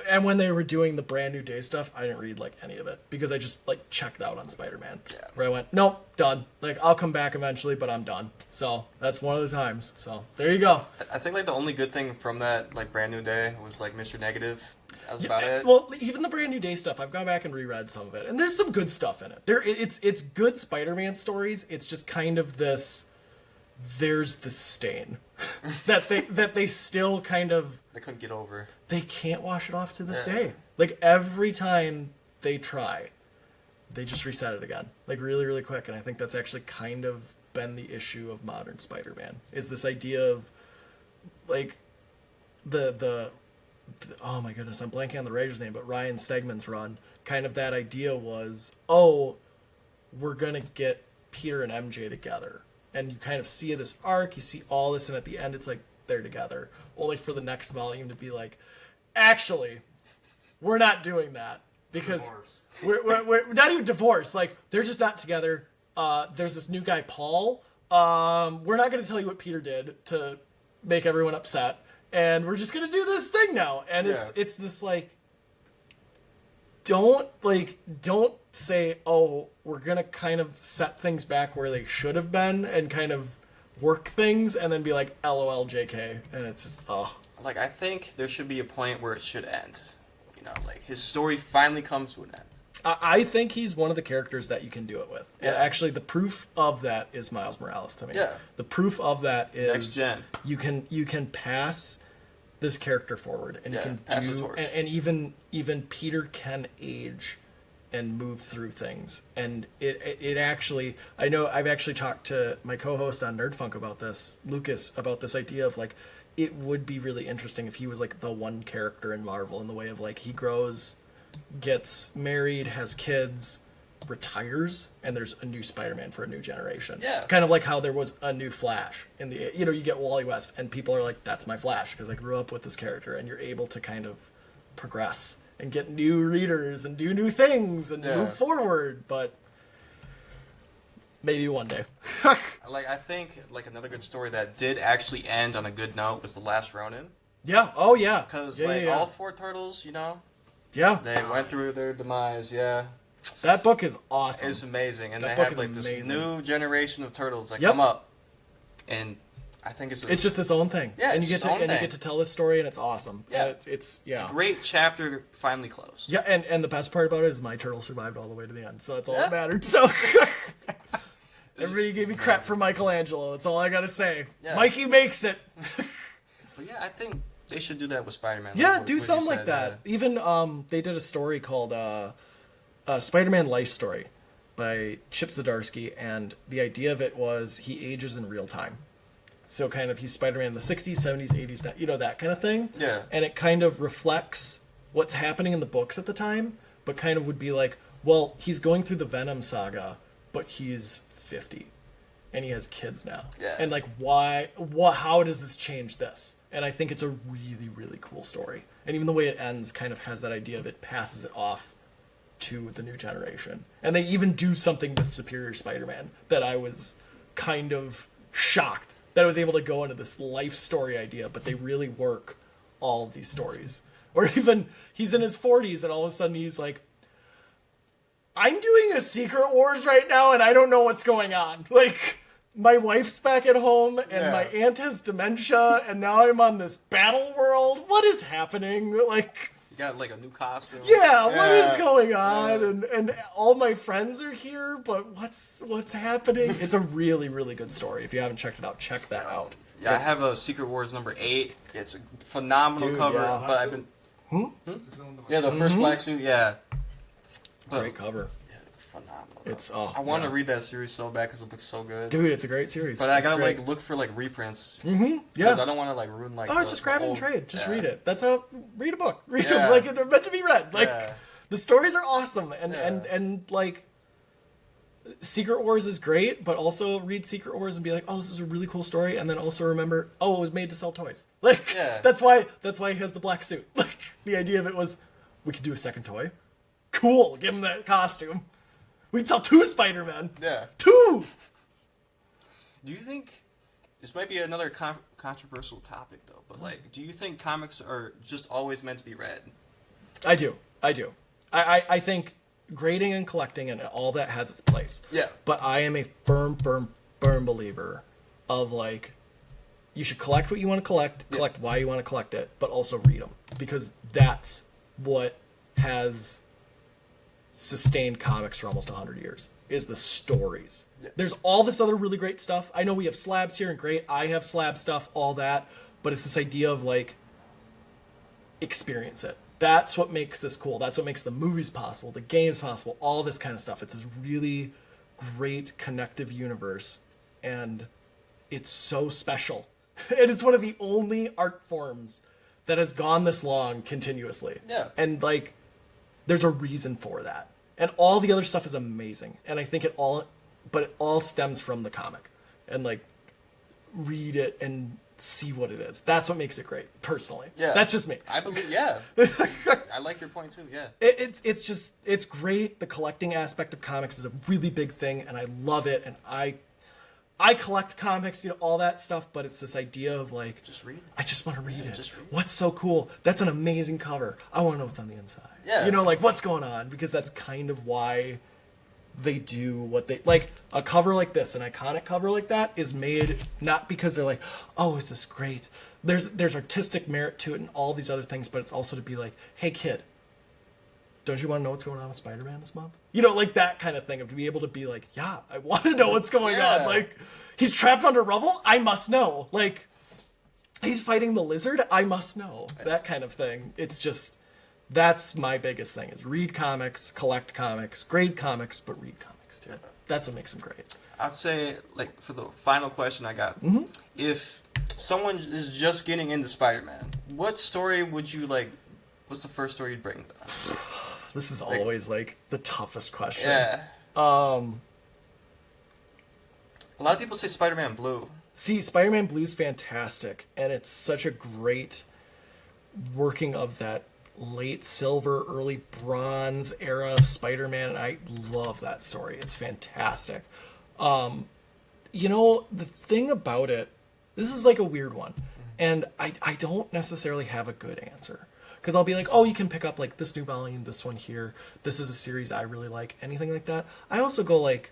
And when they were doing the Brand New Day stuff, I didn't read like any of it because I just like checked out on Spider-Man. Yeah. Where I went, nope, done. Like I'll come back eventually, but I'm done. So that's one of the times. So there you go. I think like the only good thing from that like Brand New Day was like Mr. Negative. That was about it. Well, even the Brand New Day stuff, I've gone back and reread some of it, and there's some good stuff in it. It's good Spider-Man stories. It's just kind of this. There's the stain that they still kind of. They couldn't get over. They can't wash it off to this Yeah. day. Like every time they try, they just reset it again, like really, really quick. And I think that's actually kind of been the issue of modern Spider-Man is this idea of like the oh my goodness, I'm blanking on the writer's name, but Ryan Stegman's run. Kind of that idea was, we're gonna get Peter and MJ together, and you kind of see this arc, you see all this, and at the end, it's like they're together. Only for the next volume to be like, actually, we're not doing that because we're not even divorced. Like they're just not together. There's this new guy, Paul. We're not going to tell you what Peter did to make everyone upset, and we're just going to do this thing now. And it's this like, don't say, we're going to kind of set things back where they should have been and kind of work things and then be like LOL JK, and it's just, Like I think there should be a point where it should end. Like his story finally comes to an end. I think he's one of the characters that you can do it with. Yeah. And actually the proof of that is Miles Morales to me. Yeah. The proof of that is Next gen. You can pass this character forward and you can pass the torch. and even Peter can age and move through things. And it actually, I know I've actually talked to my co-host on Nerdfunk about this, Lucas, about this idea of like, it would be really interesting if he was like the one character in Marvel in the way of like, he grows, gets married, has kids, retires, and there's a new Spider-Man for a new generation. Yeah. Kind of like how there was a new Flash in the, you get Wally West and people are like, that's my Flash because I grew up with this character, and you're able to kind of progress and get new readers and do new things and move forward, but maybe one day. Like I think like another good story that did actually end on a good note was The Last Ronin. Yeah. Oh yeah. Because yeah. all four turtles, Yeah. they went through their demise. Yeah, That book is awesome. it's amazing, and That they book have is like this amazing. new generation of turtles that Yep. come up, and I think it's It's just its own thing. Yeah, and it's you its get to own and you thing. get to tell this story, and it's awesome. Yeah. And it's a great chapter finally closed. Yeah, and the best part about it is my turtle survived all the way to the end, so that's all Yeah. that mattered. So everybody gave me crap for Michelangelo. That's all I gotta say. Yeah. Mikey makes it. But yeah, I think they should do that with Spider-Man. Yeah, like do what you something like said, that. Even they did a story called Spider-Man Life Story by Chip Zdarsky, and the idea of it was he ages in real time. So kind of he's Spider-Man in the 60s, 70s, 80s, that kind of thing. Yeah. And it kind of reflects what's happening in the books at the time, but kind of would be like, well, he's going through the Venom saga, but he's 50 and he has kids now. Yeah. And like, how does this change this? And I think it's a really, really cool story. And even the way it ends kind of has that idea of it passes it off to the new generation. And they even do something with Superior Spider-Man that I was kind of shocked that I was able to go into this life story idea, but they really work all of these stories. Or even he's in his 40s and all of a sudden he's like, I'm doing a Secret Wars right now and I don't know what's going on. Like, my wife's back at home and my aunt has dementia and now I'm on this battle world. What is happening? Like, got like a new costume. Yeah, what is going on? Yeah. And all my friends are here, but what's happening? It's a really, really good story. If you haven't checked it out, check that out. Yeah, I have a Secret Wars number 8. It's a phenomenal cover, yeah. but I've been Is it on the- yeah the first black suit, yeah. But, Great cover. yeah, phenomenal. It's I want to read that series so bad because it looks so good. Dude, it's a great series. But I gotta It's great. like look for like reprints. Yeah. Because I don't want to like ruin like. Oh, the- just grab the it and old- trade. Just yeah. read it. That's read a book. Read Yeah. them like they're meant to be read. Like Yeah. the stories are awesome, and Yeah. and like Secret Wars is great, but also read Secret Wars and be like, oh, this is a really cool story, and then also remember, oh, it was made to sell toys. Like Yeah. that's why he has the black suit. Like the idea of it was, we could do a second toy. Cool, give him that costume. We'd sell 2 Spider-Men. Yeah. 2. Do you think this might be another controversial topic though? But like, do you think comics are just always meant to be read? I do. I think grading and collecting and all that has its place. Yeah. But I am a firm believer of like, you should collect what you want to collect why you want to collect it, but also read them, because that's what has sustained comics for almost 100 years, is the stories. Yeah. There's all this other really great stuff. I know we have slabs here and great. I have slab stuff, all that, but it's this idea of like, experience it. That's what makes this cool. That's what makes the movies possible, the games possible, all this kind of stuff. It's this really great connective universe, and it's so special. And it's one of the only art forms that has gone this long continuously. Yeah. And like, there's a reason for that. And all the other stuff is amazing. And I think it all stems from the comic. And like, read it and see what it is. That's what makes it great, personally. Yeah. That's just me. I believe. Yeah. I like your point too. Yeah. It's great. The collecting aspect of comics is a really big thing, and I love it. And I collect comics, all that stuff. But it's this idea of like, Just read. I just want to read it. just read it. What's so cool? That's an amazing cover. I want to know what's on the inside. Yeah. Like what's going on, because that's kind of why they do what they like. A cover like this, an iconic cover like that, is made not because they're like, oh, is this great? There's artistic merit to it and all these other things, but it's also to be like, hey kid, don't you want to know what's going on with Spider-Man this month? Like that kind of thing, of to be able to be like, yeah, I want to know what's going Yeah. on. Like, he's trapped under rubble, I must know. Like, he's fighting the lizard, I must know. That kind of thing. It's just, that's my biggest thing, is read comics, collect comics, grade comics, but read comics too. That's what makes them great. I'd say, like, for the final question I got, if someone is just getting into Spider-Man, what story would you like? What's the first story you'd bring them? This is always like the toughest question. Yeah. A lot of people say Spider-Man Blue. See, Spider-Man Blue's fantastic, and it's such a great working of that late silver, early bronze era of Spider-Man, and I love that story. It's fantastic. The thing about it, this is like a weird one, and I don't necessarily have a good answer. Because I'll be like, oh, you can pick up like this new volume, this one here, this is a series I really like, anything like that. I also go like,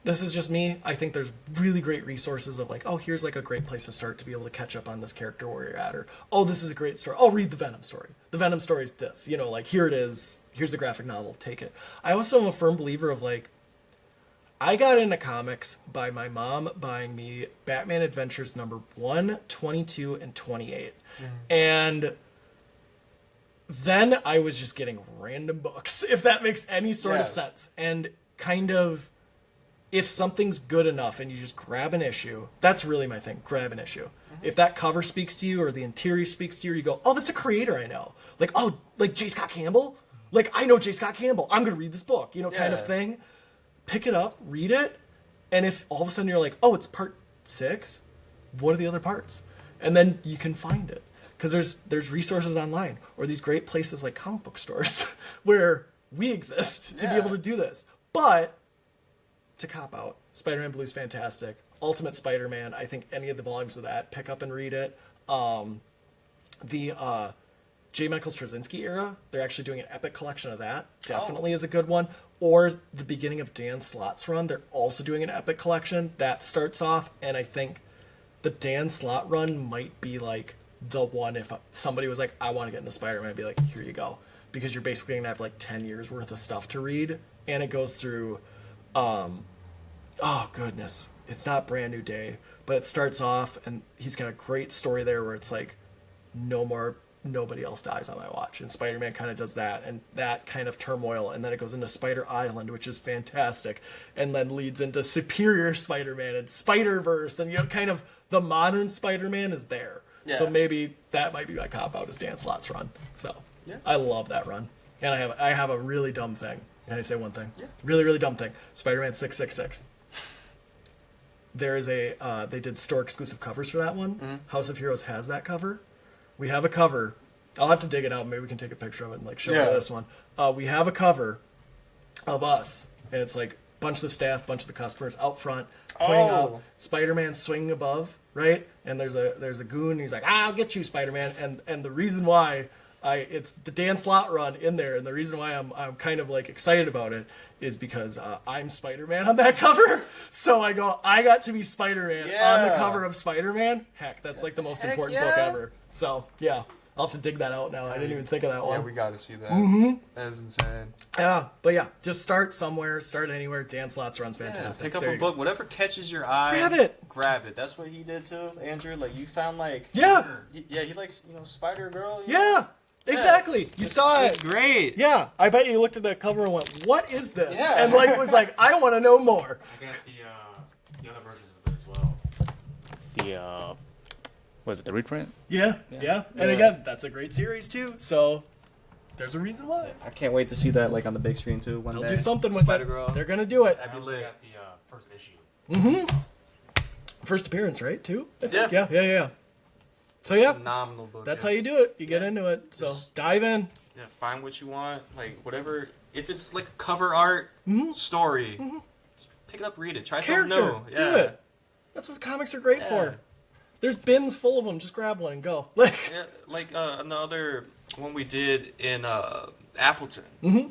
this is just me. I think there's really great resources of like, oh, here's like a great place to start to be able to catch up on this character where you're at, or oh, this is a great story. Oh, read the Venom story. The Venom story is this, like here it is. Here's the graphic novel. Take it. I also am a firm believer of like, I got into comics by my mom buying me Batman Adventures number 1, 22, and 28. And then I was just getting random books, if that makes any sort of sense. And kind of, if something's good enough and you just grab an issue, that's really my thing, grab an issue. If that cover speaks to you or the interior speaks to you, or you go, oh, that's a creator I know. Like, oh, like J. Scott Campbell? Like, I know J. Scott Campbell. I'm going to read this book, kind of thing. Pick it up, read it, and if all of a sudden you're like, oh, it's part 6, what are the other parts? And then you can find it. Because there's resources online, or these great places like comic book stores where we exist to be able to do this. But to cop out, Spider-Man Blue is fantastic. Ultimate Spider-Man, I think any of the volumes of that, pick up and read it. The J. Michael Straczynski era, they're actually doing an epic collection of that. Definitely is a good one. Or the beginning of Dan Slott's run, they're also doing an epic collection. That starts off, and I think the Dan Slott run might be like the one if somebody was like, I want to get into Spider-Man, I'd be like, here you go. Because you're basically going to have like 10 years worth of stuff to read. And it goes through, oh goodness, it's not Brand New Day, but it starts off and he's got a great story there where it's like, nobody else dies on my watch. And Spider-Man kind of does that and that kind of turmoil. And then it goes into Spider Island, which is fantastic. And then leads into Superior Spider-Man and Spider-Verse. And, kind of the modern Spider-Man is there. Yeah. So maybe that might be my cop-out is Dan Slott's run. So yeah. I love that run. And I have a really dumb thing. Can I say one thing? Yeah. Really, really dumb thing. Spider-Man 666. There is they did store exclusive covers for that one. Mm-hmm. House of Heroes has that cover. We have a cover. I'll have to dig it out. Maybe we can take a picture of it and show you this one. We have a cover of us, and it's like a bunch of the staff, bunch of the customers out front, pointing up. Spider-Man swinging above, right? And there's a goon. And he's like, "I'll get you, Spider-Man." And the reason why it's the Dan Slott run in there, and the reason why I'm kind of excited about it is because I'm Spider-Man on that cover. So I got to be Spider-Man on the cover of Spider-Man. Heck, that's the most important book ever. So, yeah, I'll have to dig that out now. I didn't even think of that one. Yeah, we got to see that. Mm-hmm. That is insane. Yeah, but yeah, just start somewhere, start anywhere. Dan Slott's run's fantastic. Pick up a book, whatever catches your eye. Grab it. That's what he did too, Andrew. You found he likes Spider-Girl. Yeah. Exactly. You saw it. It's great. Yeah. I bet you looked at the cover and went, "What is this?" Yeah. And was like, "I want to know more." I got the other versions of it as well. The was it the reprint? Yeah. And again, that's a great series too. So there's a reason why. I can't wait to see that on the big screen too. They'll do something with Spider-Girl. They're gonna do it. I also got the first issue. Mm-hmm. First appearance, right? Too. Yeah. So yeah, phenomenal book. That's how you do it. You get into it. So just dive in. Yeah, find what you want. Whatever. If it's cover art story, just pick it up, read it. Try something new. Yeah. Do it. That's what comics are great for. There's bins full of them. Just grab one and go. Another one we did in Appleton.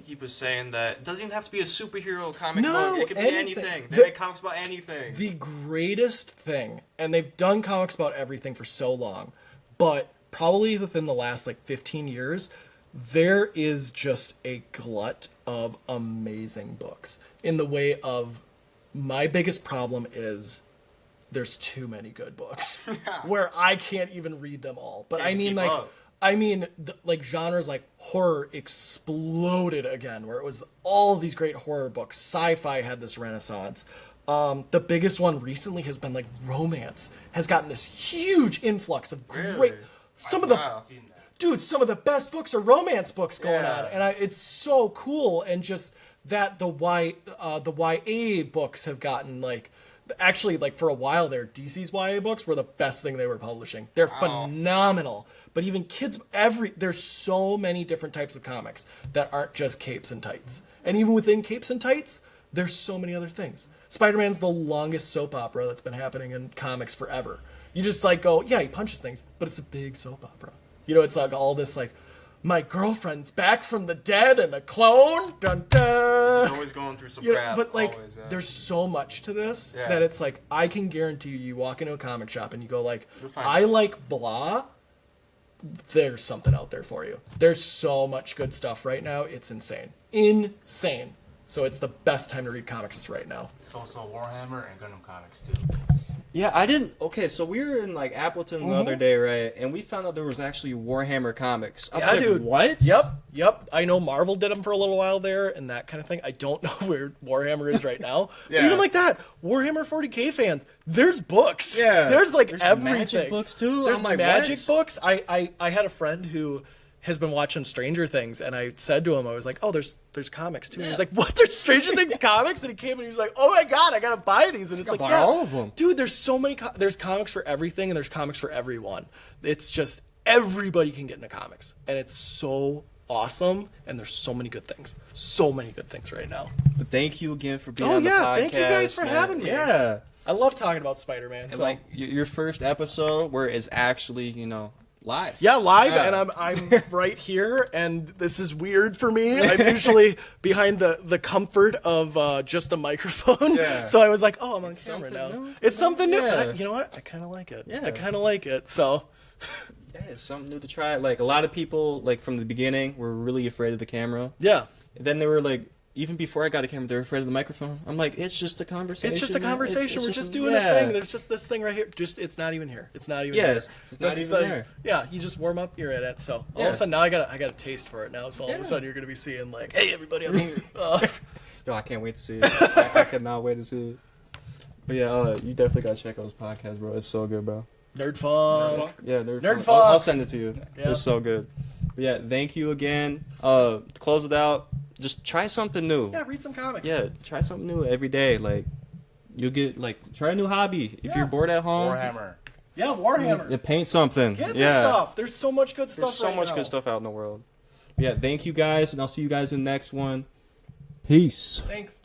He was saying that it doesn't even have to be a superhero comic book. It could be anything. They make comics about anything. The greatest thing, and they've done comics about everything for so long, but probably within the last 15 years, there is just a glut of amazing books. In the way of, my biggest problem is there's too many good books where I can't even read them all. But genres like horror exploded again, where it was all these great horror books. Sci-fi had this renaissance. The biggest one recently has been romance has gotten this huge influx of great. Some of the best books are romance books going on, and it's so cool. And just that the YA books have gotten actually for a while there, DC's YA books were the best thing they were publishing. They're phenomenal. But even kids, there's so many different types of comics that aren't just capes and tights. And even within capes and tights, there's so many other things. Spider-Man's the longest soap opera that's been happening in comics forever. You just go, yeah, he punches things, but it's a big soap opera. It's all this my girlfriend's back from the dead and a clone. Dun dun. He's always going through some crap. But there's so much to this that it's I can guarantee you walk into a comic shop and you go I like blah. There's something out there for you. There's so much good stuff right now. It's insane. So it's the best time to read comics is right now. It's also Warhammer and Gundam comics too. Yeah, I didn't. Okay, so we were in Appleton the other day, right? And we found out there was actually Warhammer comics. I was dude. What? Yep. I know Marvel did them for a little while there and that kind of thing. I don't know where Warhammer is right now. Even that, Warhammer 40K fans, there's books. Yeah. There's everything. Magic books too. There's magic books. I had a friend who has been watching Stranger Things, and I said to him, I was like, "Oh, there's comics too." And he was like, "What? There's Stranger Things comics?" And he came and he was like, "Oh my god, I gotta buy these!" And it's all of them, dude. There's so many. There's comics for everything, and there's comics for everyone. It's just everybody can get into comics, and it's so awesome. And there's so many good things right now. But thank you again for being on the podcast. Thank you guys for having me. Yeah, I love talking about Spider-Man. And your first episode where it's actually live. Yeah, live, Yeah. and I'm right here, and this is weird for me. I'm usually behind the comfort of just a microphone. Yeah. So I was like, oh, I'm on camera something now. new. It's something new. Yeah. And you know what? I kind of like it. Yeah. I kind of like it. So Yeah, it's something new to try. Like a lot of people, like from the beginning, were really afraid of the camera. yeah. And then they were like, even before I got a camera, they were afraid of the microphone. I'm like, it's just a conversation. It's just a man. conversation. We're just doing a thing. There's just this thing right here. Just it's not even here. It's not even here. Yes, it's not even there. Yeah, you just warm up, you're in it. So all of Yeah. a sudden now I got a taste for it now. So all of a sudden you're gonna be seeing like, hey everybody, I'm here. Yo, I can't wait to see it. I cannot wait to see it. But yeah, you definitely gotta check out his podcast, bro. It's so good, bro. Nerd fun. Yeah, Nerd Fun. I'll Fun. send it to you. Yeah. It's so good. But yeah, thank you again. To close it out, just try something new. Yeah, read some comics. Yeah, try something new every day. Like, you'll get, like, try a new hobby. If Yeah. you're bored at home, Warhammer. Yeah, Warhammer. you paint something. Get yeah. this stuff. There's so much good stuff. There's so right much now. good stuff out in the world. Yeah, thank you guys, and I'll see you guys in the next one. Peace. Thanks.